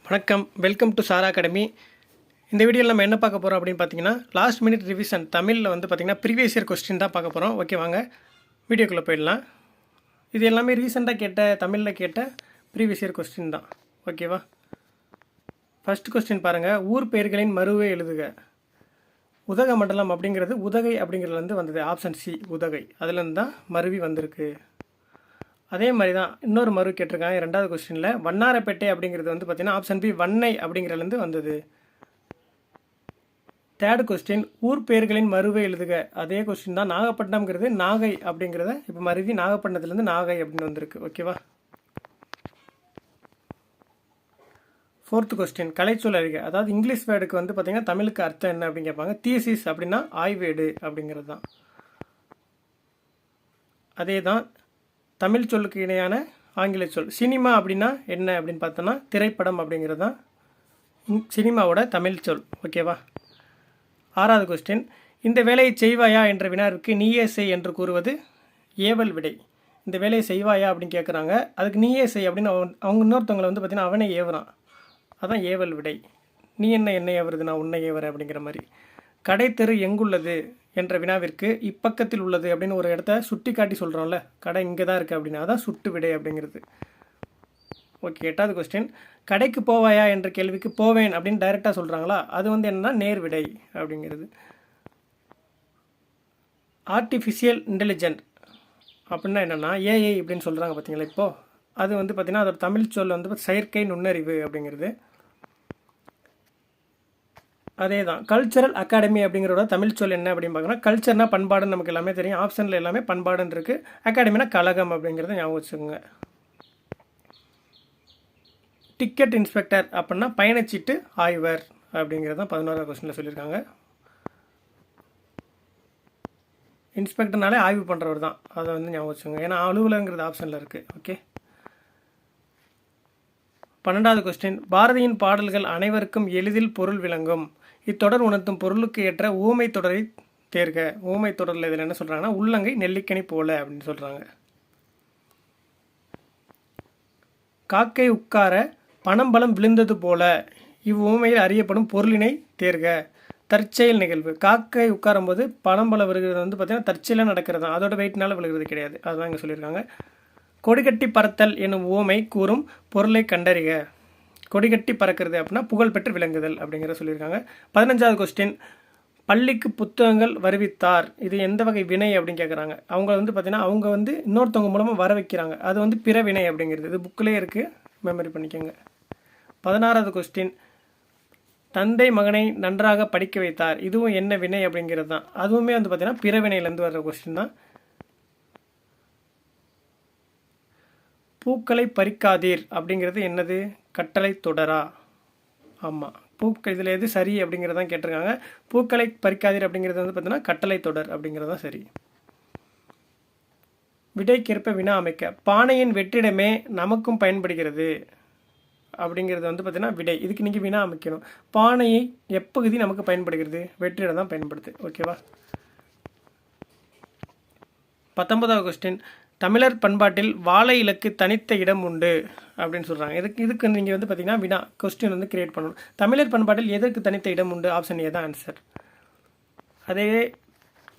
வணக்கம், welcome to Sarah academy. இந்த வீடியோவில் நம்ம என்ன பார்க்க போகிறோம் அப்படின்னு பார்த்தீங்கன்னா, லாஸ்ட் மினிட் ரிவிஷன் தமிழில் வந்து பார்த்திங்கன்னா ப்ரீவியஸ் இயர் கொஸ்டின் தான் பார்க்க போகிறோம். ஓகே, வாங்க வீடியோக்குள்ளே போயிடலாம். இது எல்லாமே ரீசெண்டாக கேட்ட தமிழில் கேட்ட ப்ரீவியஸ் இயர் கொஸ்டின் தான். ஓகேவா? ஃபஸ்ட் கொஸ்டின் பாருங்கள். ஊர் பெயர்களின் மருவை எழுதுக. உதகமண்டலம் அப்படிங்கிறது உதகை அப்படிங்கிறதுலேருந்து வந்தது. ஆப்ஷன் சி உதகை, அதுலேருந்து தான் மருவி வந்திருக்கு. அதே மாதிரி தான் இன்னொரு மறு கேட்டிருக்காங்க ரெண்டாவது கொஸ்டினில். வண்ணாரப்பேட்டை அப்படிங்கிறது வந்து பார்த்திங்கன்னா ஆப்ஷன் பி வண்ணை அப்படிங்கிறதுலேருந்து வந்தது. தேர்ட் கொஸ்டின் ஊர் பெயர்களின் மருவை எழுதுக. அதே கொஸ்டின் தான். நாகப்பட்டினம்ங்கிறது நாகை அப்படிங்கிறத இப்போ மருவி நாகப்பட்டினத்துலேருந்து நாகை அப்படின்னு வந்திருக்கு. ஓகேவா? ஃபோர்த் கொஸ்டின் கலைச்சொல் அறிக. அதாவது இங்கிலீஷ் வேர்டுக்கு வந்து பார்த்திங்கன்னா தமிழுக்கு அர்த்தம் என்ன அப்படின்னு கேட்பாங்க. தீசிஸ் அப்படின்னா ஆய்வேடு அப்படிங்கிறது தான். அதே தான் தமிழ் சொல்லுக்கு இணையான ஆங்கில சொல். சினிமா அப்படின்னா என்ன அப்படின்னு பார்த்தோன்னா திரைப்படம் அப்படிங்கிறது தான் சினிமாவோட தமிழ் சொல். ஓகேவா? ஆறாவது கொஸ்டின் இந்த வேலையை செய்வாயா என்ற வினாவிற்கு நீயே செய் என்று கூறுவது ஏவல் விடை. இந்த வேலையை செய்வாயா அப்படின்னு கேட்குறாங்க. அதுக்கு நீயே செய் அப்படின்னு அவங்க இன்னொருத்தவங்களை வந்து பார்த்திங்கன்னா அவனை ஏவுறான். அதான் ஏவல் விடை. நீ என்ன ஏவுறது, நான் உன்னை ஏவுறேன் அப்படிங்கிற மாதிரி. கடை தெரு எங்குள்ளது என்ற வினாவிற்கு இப்பக்கத்தில் உள்ளது அப்படின்னு ஒரு இடத்த சுட்டி காட்டி சொல்கிறோம்ல, கடை இங்கே தான் இருக்குது அப்படின்னு, அதான் சுட்டு விடை அப்படிங்கிறது. ஓகே, எட்டாவது கொஸ்டின் கடைக்கு போவாயா என்ற கேள்விக்கு போவேன் அப்படின்னு டைரெக்டாக சொல்கிறாங்களா, அது வந்து என்னென்னா நேர் விடை அப்படிங்கிறது. ஆர்டிஃபிஷியல் இன்டெலிஜென்ட் அப்படின்னா என்னென்னா ஏஐ அப்படின்னு சொல்கிறாங்க பார்த்தீங்களா இப்போது. அது வந்து பார்த்திங்கன்னா அதோட தமிழ் சொல் வந்து செயற்கை நுண்ணறிவு அப்படிங்கிறது. அதே தான் கல்ச்சரல் அகாடமி அப்படிங்கிறோட தமிழ் சொல் என்ன அப்படின்னு பார்க்குறோம். கல்ச்சர்னா பண்பாடுன்னு நமக்கு எல்லாமே தெரியும். ஆப்ஷனில் எல்லாமே பண்பாடுன்னு இருக்குது. அகாடமினா கழகம் அப்படிங்கிறத ஞாபகம் வச்சுக்கோங்க. டிக்கெட் இன்ஸ்பெக்டர் அப்படின்னா பயணச்சீட்டு ஆய்வர் அப்படிங்கிறது தான் 11வது கொஸ்டினில் சொல்லியிருக்காங்க. இன்ஸ்பெக்டர்னாலே ஆய்வு பண்ணுறவர் தான், அதை வந்து ஞாபகம் வச்சுக்கோங்க. ஏன்னா அலுவலகங்கிறது ஆப்ஷனில் இருக்குது. ஓகே, 12வது கொஸ்டின் பாரதியின் பாடல்கள் அனைவருக்கும் எளிதில் பொருள் விளங்கும். இத்தொடர் உணர்த்தும் பொருளுக்கு ஏற்ற ஊமை தொடரை தேர்க. ஊமை தொடரில் இதில் என்ன சொல்கிறாங்கன்னா உள்ளங்கை நெல்லிக்கனி போல அப்படின்னு சொல்கிறாங்க. காக்கை உட்கார பனம்பழம் விழுந்தது போல இவ்வூமையில் அறியப்படும் பொருளினை தேர்க. தற்செயல் நிகழ்வு. காக்கை உட்காரும் போது பனம்பழம் விழுகிறது வந்து பார்த்திங்கன்னா தற்செயலாக நடக்கிறது தான், அதோட வெயிட்னால விழுகிறது கிடையாது. அதுதான் இங்கே சொல்லியிருக்காங்க. கொடிகட்டி பறத்தல் என்னும் ஊமை கூறும் பொருளை கண்டறிக. கொடிகட்டி பறக்கிறது அப்படின்னா புகழ்பெற்று விளங்குதல் அப்படிங்கிற சொல்லியிருக்காங்க. 15வது கொஸ்டின் பள்ளிக்கு புத்தகங்கள் வருவித்தார். இது எந்த வகை வினை அப்படின்னு கேட்குறாங்க. அவங்க வந்து பார்த்திங்கன்னா அவங்க வந்து இன்னொருத்தவங்க மூலமாக வர வைக்கிறாங்க. அது வந்து பிற வினை அப்படிங்கிறது. இது புக்கிலே இருக்குது, மெமரி பண்ணிக்கோங்க. 16வது கொஸ்டின் தந்தை மகனை நன்றாக படிக்க வைத்தார். இதுவும் என்ன வினை அப்படிங்கிறது தான். அதுவுமே வந்து பார்த்திங்கன்னா பிற வினையிலேருந்து வர்ற கொஸ்டின் தான். பூக்களை பறிக்காதீர் அப்படிங்கிறது என்னது, கட்டளை தொடரா? ஆமாம், இதில் எது சரி அப்படிங்கிறதான் கேட்டிருக்காங்க. பூக்களை பறிக்காதீர் அப்படிங்கிறது வந்து பார்த்தீங்கன்னா கட்டளை தொடர் அப்படிங்கிறது தான் சரி. விடைக்கேற்ப வினா அமைக்க. பானையின் வெற்றிடமே நமக்கும் பயன்படுகிறது அப்படிங்கிறது வந்து பார்த்தீங்கன்னா விடை. இதுக்கு நீங்கள் வினா அமைக்கணும். பானையை எப்பகுதி நமக்கு பயன்படுகிறது, வெற்றிடம் தான் பயன்படுது. ஓகேவா? 19வது கொஸ்டின் தமிழர் பண்பாட்டில் வாழை இலக்கு தனித்த இடம் உண்டு அப்படின்னு சொல்கிறாங்க. இதுக்கு நீங்கள் வந்து பார்த்தீங்கன்னா வினா கொஸ்டின் வந்து கிரியேட் பண்ணணும். தமிழர் பண்பாட்டில் எதற்கு தனித்த இடம் உண்டு, ஆப்ஷன் ஏ தான் ஆன்சர். அதே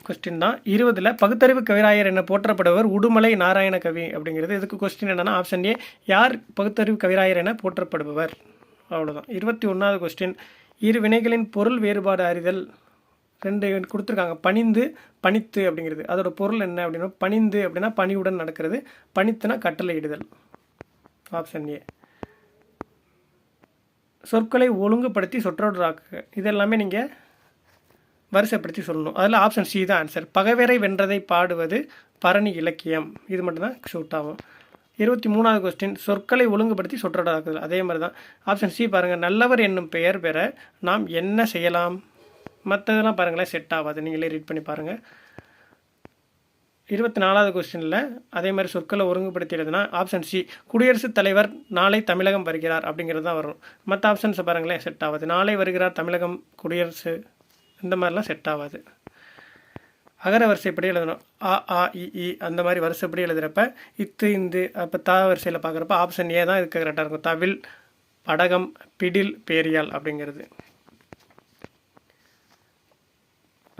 கொஸ்டின் தான் 20ல் பகுத்தறிவு கவிராயர் என போற்றப்படுவர் உடுமலை நாராயண கவி அப்படிங்கிறது. இதுக்கு கொஸ்டின் என்னென்னா ஆப்ஷன் ஏ யார் பகுத்தறிவு கவிராயர் என போற்றப்படுபவர். அவ்வளோதான். 21வது கொஸ்டின் இரு வினைகளின் பொருள் வேறுபாடு அறிதல். 2 கொடுத்துருக்காங்க. பணிந்து பணித்து அப்படிங்கிறது அதோட பொருள் என்ன அப்படின்னா பணிந்து அப்படின்னா பணியுடன் நடக்கிறது, பணித்துனா கட்டளை இடுதல். Option A. சொற்களை ஒழுங்குபடுத்தி சொற்றொடராக்குக. இதெல்லாமே நீங்கள் வரிசைப்படுத்தி சொல்லணும். அதில் ஆப்ஷன் சி தான் ஆன்சர். பகைவரை வென்றதை பாடுவது பரணி இலக்கியம். இது மட்டும்தான் ஷூட் ஆகும். 23வது கொஸ்டின் சொற்களை ஒழுங்குபடுத்தி சொற்றொடராக்குதல். அதே மாதிரி தான் ஆப்ஷன் சி பாருங்கள். நல்லவர் என்னும் பெயர் பெற நாம் என்ன செய்யலாம். மற்றதெல்லாம் பாருங்களேன் செட் ஆகாது, நீங்களே ரீட் பண்ணி பாருங்கள். 24வது கொஸ்டினில் அதே மாதிரி சொற்களை ஒருங்குபடுத்தி எழுதுனா ஆப்ஷன் சி குடியரசுத் தலைவர் நாளை தமிழகம் வருகிறார் அப்படிங்கிறது தான் வரும். மற்ற ஆப்ஷன்ஸை பாருங்களேன் செட் ஆகாது. நாளை வருகிறார் தமிழகம் குடியரசு இந்த மாதிரிலாம் செட் ஆகாது. அகர வரிசைப்படி எழுதணும். அ ஆ இ அந்த மாதிரி வரிசைப்படி எழுதுகிறப்ப இத்து இந்து அப்போ தா வரிசையில் பார்க்குறப்ப ஆப்ஷன் ஏ தான் இதுக்கு கரெக்டாக இருக்கும். தவில் படகம், பிடில், பேரியால் அப்படிங்கிறது.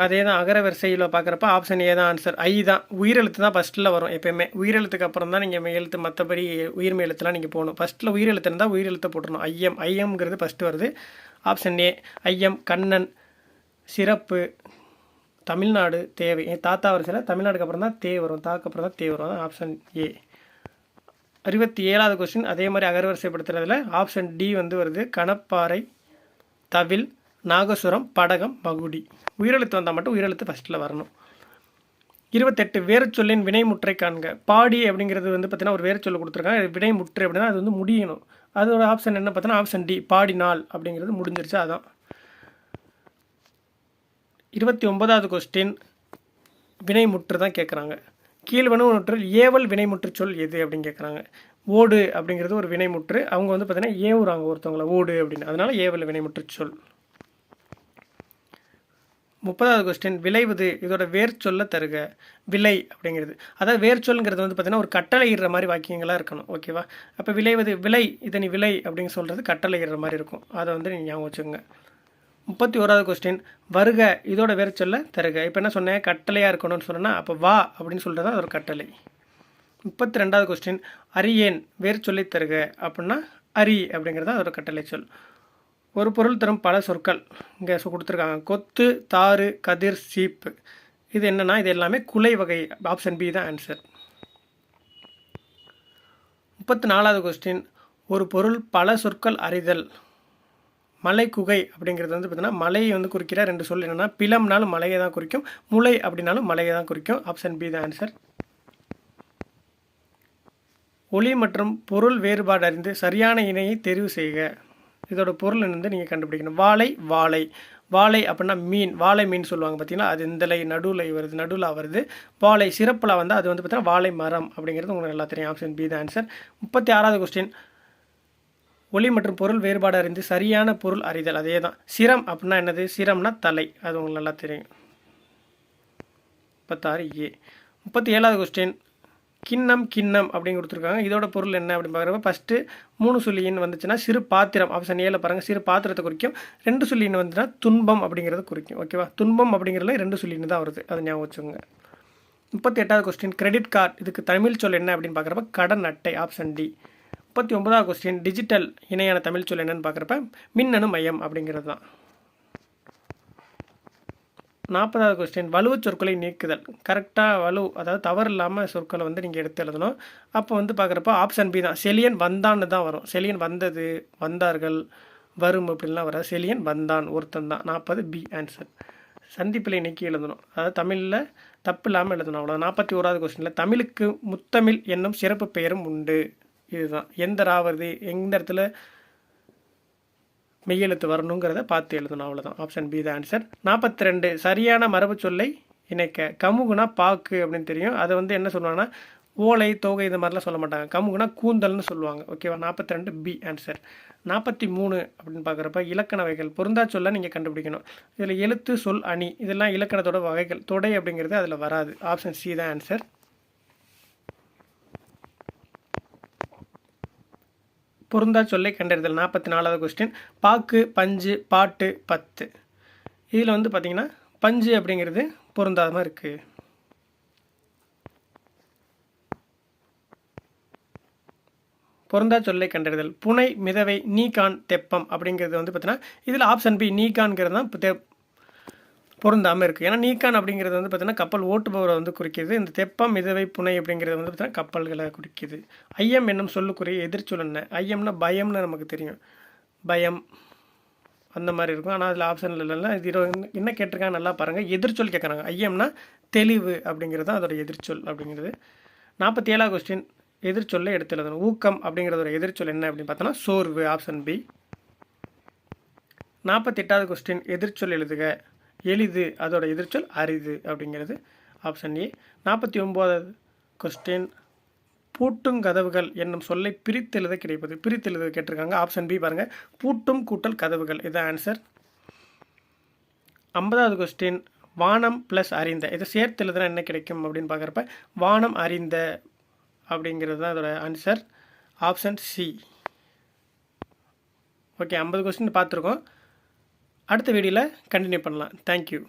அதே தான் அகர வரிசையில் பார்க்குறப்ப ஆப்ஷன் ஏ தான் ஆன்சர். ஐ தான். உயிரெழுத்து தான் ஃபஸ்ட்டில் வரும் எப்போயுமே. உயிரெழுத்துக்கு அப்புறம் தான் நீங்கள் எழுத்து மற்றபடி உயிர்மை எழுத்துலாம் நீங்கள் போகணும். ஃபஸ்ட்டில் உயிரெழுத்து இருந்தால் உயிரெழுத்தை போட்டுடணும். ஐயம்ங்கிறது ஃபஸ்ட்டு வருது. ஆப்ஷன் ஏ ஐயம். கண்ணன், சிறப்பு, தமிழ்நாடு, தேவை. என் தாத்தா வரிசையில் தமிழ்நாடுக்கு அப்புறம் தான் தே வரும். தாக்கு அப்புறம் தான் தே வரும். Option A. 67வது கொஸ்டின் அதே மாதிரி அகர வரிசைப்படுத்துறதுல ஆப்ஷன் டி வருது. கணப்பாறை, தவில், நாகசுரம், படகம், மகுடி. உயிரெழுத்து வந்தால் மட்டும் உயிரெழுத்து ஃபஸ்ட்டில் வரணும். 28 வேறு சொல்லின் வினைமுற்றை காண்க. பாடி அப்படிங்கிறது பார்த்தீங்கன்னா ஒரு வேறு சொல்லு கொடுத்துருக்காங்க. வினைமுற்று அப்படின்னா அது முடியணும். அதோட ஆப்ஷன் என்ன பார்த்தோன்னா ஆப்ஷன் டி பாடினால் அப்படிங்கிறது முடிஞ்சிருச்சு. அதான் 29வது கொஸ்டின் வினைமுற்று தான் கேட்குறாங்க. கீழ்வனவற்றில் ஏவல் வினைமுற்று சொல் எது அப்படின்னு கேட்குறாங்க. ஓடு அப்படிங்கிறது ஒரு வினைமுற்று. அவங்க பார்த்தீங்கன்னா ஏவுறாங்க ஒருத்தவங்களை ஓடு அப்படின்னு. அதனால ஏவல் வினைமுற்று சொல். 30வது கொஸ்டின் விளைவது. இதோட வேர் சொல்ல தருக. விலை அப்படிங்கிறது அதாவது வேர் சொல்லுங்கிறது பார்த்தீங்கன்னா ஒரு கட்டளை இடுற மாதிரி வாக்கியங்களாக இருக்கணும். ஓகேவா? அப்போ விளைவது விலை, இதை நீ விலை அப்படின்னு சொல்கிறது கட்டளை இடுற மாதிரி இருக்கும். அதை நீங்கள் ஞாபகம் வச்சுக்கோங்க. 31வது கொஸ்டின் வருக. இதோட வேர் சொல்ல தருக. இப்போ என்ன சொன்னேன்? கட்டளையாக இருக்கணும்னு சொன்னேன்னா அப்போ வா அப்படின்னு சொல்கிறது அது ஒரு கட்டளை. 32வது கொஸ்டின் அரியேன் வேர் சொல்லி தருக அப்படின்னா அரி அப்படிங்கிறது அது ஒரு கட்டளை சொல். ஒரு பொருள் தரும் பல சொற்கள் இங்கே கொடுத்துருக்காங்க. கொத்து, தாறு, கதிர், சீப்பு. இது என்னென்னா இது எல்லாமே குலை வகை. ஆப்ஷன் பி தான் ஆன்சர். 34வது கொஸ்டின் ஒரு பொருள் பல சொற்கள் அறிதல். மலை, குகை அப்படிங்கிறது பார்த்தீங்கன்னா மலையை குறிக்கிற ரெண்டு சொல் என்னென்னா பிளம்னாலும் மலையை தான் குறிக்கும், முளை அப்படின்னாலும் மலையை தான் குறிக்கும். ஆப்ஷன் பி தான் ஆன்சர். ஒளி மற்றும் பொருள் வேறுபாடு அறிந்து சரியான இணையை தெரிவு செய்க. இதோட பொருள் நீங்கள் கண்டுபிடிக்கணும். வாழை, வாழை. வாழை அப்படின்னா மீன். வாழை மீன் சொல்லுவாங்க பார்த்தீங்களா? அது இந்த நடுவில் வருது, நடுவில் வருது. வாழை சிறப்பில் வந்தால் அது பார்த்தீங்கன்னா வாழை மரம் அப்படிங்கிறது உங்களுக்கு நல்லா தெரியும். ஆப்ஷன் பி தான் ஆன்சர். 36வது கொஸ்டின் ஒளி மற்றும் பொருள் வேறுபாடு அறிந்து சரியான பொருள் அறிதல். அதே தான். சிரம் அப்படின்னா என்னது? சிரம்னா தலை. அது உங்களுக்கு நல்லா தெரியும். 36 ஏ. 37வது கொஸ்டின் கிண்ணம், கிண்ணம் அப்படின்னு கொடுத்துருக்காங்க. இதோட பொருள் என்ன அப்படின்னு பார்க்குறப்ப ஃபஸ்ட்டு 3 சொல்லின்னு வந்துச்சுன்னா சிறு பாத்திரம். ஆப்ஷன் ஏல பாருங்கள், சிறு பாத்திரத்தை குறிக்கும். 2 சொல்லின்னு வந்துச்சுன்னா துன்பம் அப்படிங்கிறது குறிக்கும். ஓகேவா? துன்பம் அப்படிங்கிறதுல 2 சொல்லின்னு தான் வருது. அதை ஞாபகம் வச்சுக்கோங்க. 38வது கொஸ்டின் கிரெடிட் கார்டு. இதுக்கு தமிழ் சொல் என்ன அப்படின்னு பார்க்குறப்ப கடன் அட்டை. Option D. 39வது கொஸ்டின் டிஜிட்டல் இணையான தமிழ் சொல் என்னன்னு பார்க்குறப்ப மின்னணு மையம் அப்படிங்கிறது தான். 40வது கொஸ்டின் வலுவு சொற்களை நீக்குதல். கரெக்டாக வலு அதாவது தவறு இல்லாமல் சொற்களை நீங்கள் எடுத்து எழுதணும். அப்போ பார்க்குறப்ப ஆப்ஷன் பி தான். செலியன் வந்தான்னு தான் வரும். செலியன் வந்தது, வந்தார்கள், வரும் அப்படின்லாம் வராது. செலியன் வந்தான், ஒருத்தன் தான். 40 பி ஆன்சர். சந்திப்பிலை நீக்கி எழுதணும். அதாவது தமிழில் தப்பு இல்லாமல் எழுதணும். அவ்வளோ. 41வது கொஸ்டினில் தமிழுக்கு முத்தமிழ் என்னும் சிறப்பு பெயரும் உண்டு. இதுதான். எந்த ராவது எந்த இடத்துல மெய்யெழுத்து வரணுங்கிறத பார்த்து எழுதணும். அவ்வளோதான். ஆப்ஷன் பி தான் ஆன்சர். 42 சரியான மரபு சொல்லை இணைக்க. கமுகுனா பாக்கு அப்படின்னு தெரியும். அதை என்ன சொல்லுவாங்கன்னா ஓலை, தோகை இந்த மாதிரிலாம் சொல்ல மாட்டாங்க. கமுகுனா கூந்தல்னு சொல்லுவாங்க. ஓகேவா? 42 பி ஆன்சர். 43 அப்படின்னு பார்க்குறப்ப இலக்கண வகைகள். பொருந்தா சொல்ல நீங்கள் கண்டுபிடிக்கணும். இதில் எழுத்து, சொல், அணி இதெல்லாம் இலக்கணத்தோட வகைகள். தொடை அப்படிங்கிறது அதில் வராது. ஆப்ஷன் சி தான் ஆன்சர். பொருந்தா சொல்லை கண்டறிதல். 44வது கொஸ்டின் பாக்கு, பஞ்சு, பாட்டு, பத்து. இதில் பார்த்தீங்கன்னா பஞ்சு அப்படிங்கிறது பொருந்தாமல் இருக்குது. பொருந்தா சொல்லை கண்டறிதல். புனை, மிதவை, நீகான், தெப்பம் அப்படிங்கிறது பார்த்தீங்கன்னா இதில் ஆப்ஷன் பி நீகான்கிறது தான் பொருந்தாமல் இருக்குது. ஏன்னா நீக்கான் அப்படிங்கிறது பார்த்தீங்கன்னா கப்பல் ஓட்டுபவரை குறிக்கிது. இந்த தெப்பம், மிதவை, புனை அப்படிங்கிறது பார்த்தீங்கன்னா கப்பல்களை குறிக்கிது. ஐயம் என்னும் சொல்லுக்குரிய எதிர்ச்சொல் என்ன? ஐயம்னா பயம்னு நமக்கு தெரியும். பயம் அந்த மாதிரி இருக்கும். ஆனால் அதில் ஆப்ஷனில் இல்லைல்ல. இது என்ன கேட்டிருக்காங்க நல்லா பாருங்கள். எதிர்ச்சொல் கேட்குறாங்க. ஐயம்னா தெளிவு அப்படிங்கிறது தான் அதோட எதிர்ச்சொல் அப்படிங்கிறது. 47வது கொஸ்டின் எதிர்ச்சொல்லை எடுத்து எழுதணும். ஊக்கம் அப்படிங்கிறதோட எதிர்ச்சொல் என்ன அப்படின்னு பார்த்தோன்னா சோர்வு. Option B. 48வது கொஸ்டின் எதிர்ச்சொல் எழுதுக. எளிது அதோட எதிர்ச்சொல் அரிது அப்படிங்கிறது. Option A. 49வது கொஸ்டின் பூட்டும் கதவுகள் என்னும் சொல்லை பிரித்தெழுத கிடைப்பது. பிரித்தெழுத கேட்டிருக்காங்க. ஆப்ஷன் பி பாருங்கள். பூட்டும் கூட்டல் கதவுகள். இதுதான் ஆன்சர். 50வது கொஸ்டின் வானம் ப்ளஸ் அறிந்த. இதை சேர்த்து எழுதுனா என்ன கிடைக்கும் அப்படின்னு பார்க்குறப்ப வானம் அறிந்த அப்படிங்கிறது தான் அதோட answer. Option C. Okay, 50 question பார்த்துருக்கோம். அடுத்த வீடியோவில் கண்டினியூ பண்ணலாம். தேங்க்யூ.